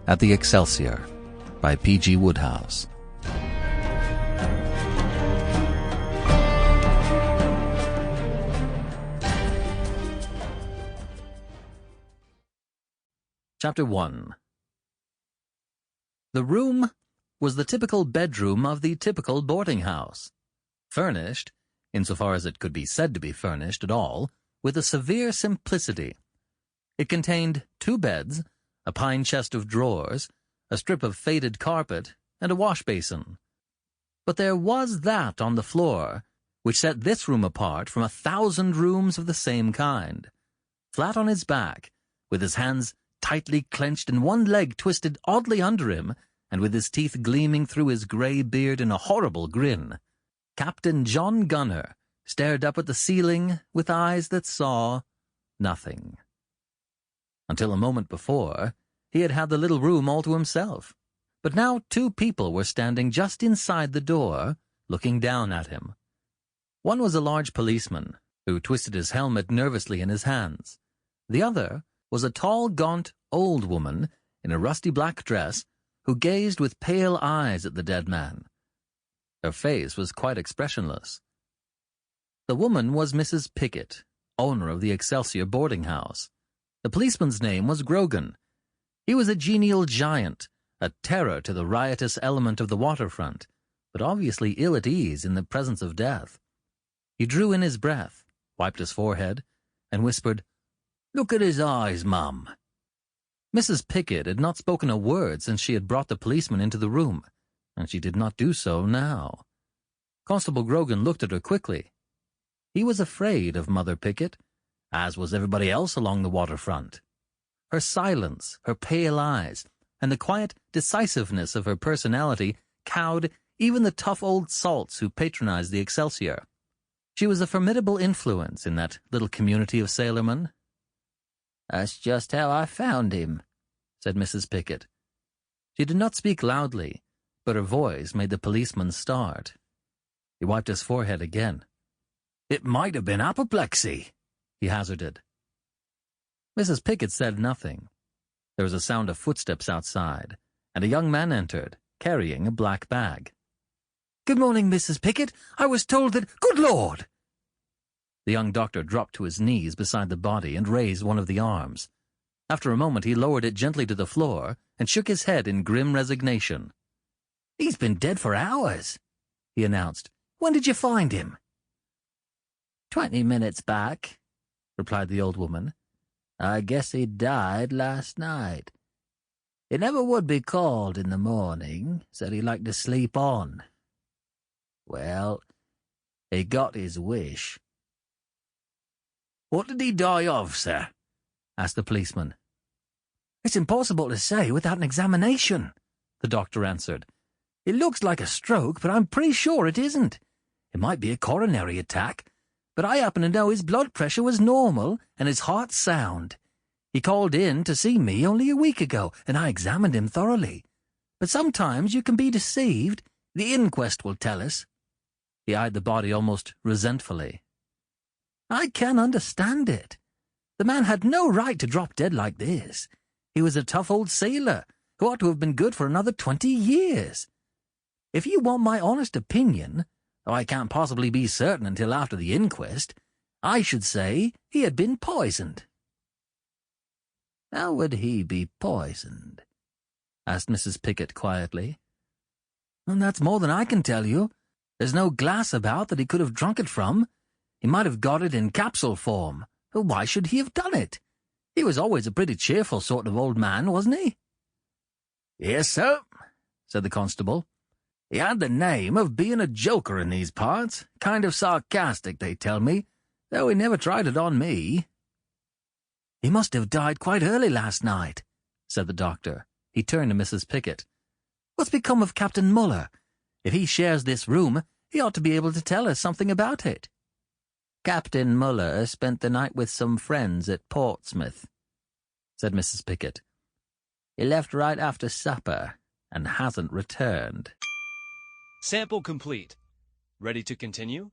at the Excelsior by P.G. Wodehouse. Chapter 1. The room was the typical bedroom of the typical boarding house, furnished, insofar as it could be said to be furnished at all, with a severe simplicity. It contained 2 beds, a pine chest of drawers, a strip of faded carpet, and a wash-basin. But there was that on the floor which set this room apart from 1,000 rooms of the same kind. Flat on his back, with his hands tightly clenched and one leg twisted oddly under him, and with his teeth gleaming through his grey beard in a horrible grin, Captain John Gunner stared up at the ceiling with eyes that saw nothing. Until a moment before, he had had the little room all to himself, but now 2 people were standing just inside the door, looking down at him. One was a large policeman, who twisted his helmet nervously in his hands. The other was a tall, gaunt, old woman in a rusty black dress who gazed with pale eyes at the dead man. Her face was quite expressionless. The woman was Mrs. Pickett, owner of the Excelsior boarding house. The policeman's name was Grogan. He was a genial giant, a terror to the riotous element of the waterfront, but obviously ill at ease in the presence of death. He drew in his breath, wiped his forehead, and whispered, "Look at his eyes, Mum." Mrs. Pickett had not spoken a word since she had brought the policeman into the room, and she did not do so now. Constable Grogan looked at her quickly. He was afraid of Mother Pickett, as was everybody else along the waterfront. Her silence, her pale eyes, and the quiet decisiveness of her personality cowed even the tough old salts who patronized the Excelsior. She was a formidable influence in that little community of sailormen. "That's just how I found him," said Mrs. Pickett. She did not speak loudly, but her voice made the policeman start. He wiped his forehead again. "It might have been apoplexy," he hazarded. Mrs. Pickett said nothing. There was a sound of footsteps outside, and a young man entered, carrying a black bag. "Good morning, Mrs. Pickett. I was told that— Good Lord!" The young doctor dropped to his knees beside the body and raised one of the arms. After a moment he lowered it gently to the floor and shook his head in grim resignation. "He's been dead for hours," he announced. "When did you find him?" 20 minutes back," replied the old woman. "I guess he died last night. He never would be called in the morning, said he liked to sleep on. Well, he got his wish." "What did he die of, sir?" asked the policeman. "It's impossible to say without an examination," the doctor answered. "It looks like a stroke, but I'm pretty sure it isn't. It might be a coronary attack, but I happen to know his blood pressure was normal and his heart sound. He called in to see me only a week ago, and I examined him thoroughly. But sometimes you can be deceived. The inquest will tell us." He eyed the body almost resentfully. "I can understand it. The man had no right to drop dead like this. He was a tough old sailor who ought to have been good for another 20 years. If you want my honest opinion, though I can't possibly be certain until after the inquest, I should say he had been poisoned." "How would he be poisoned?" asked Mrs. Pickett quietly. "And that's more than I can tell you. There's no glass about that he could have drunk it from. He might have got it in capsule form. Why should he have done it? He was always a pretty cheerful sort of old man, wasn't he?" "Yes, sir," said the constable. "He had the name of being a joker in these parts, kind of sarcastic, they tell me, though he never tried it on me." "He must have died quite early last night," said the doctor. He turned to Mrs. Pickett. "What's become of Captain Muller? If he shares this room, he ought to be able to tell us something about it." "Captain Muller spent the night with some friends at Portsmouth," said Mrs. Pickett. "He left right after supper and hasn't returned." Sample complete. Ready to continue?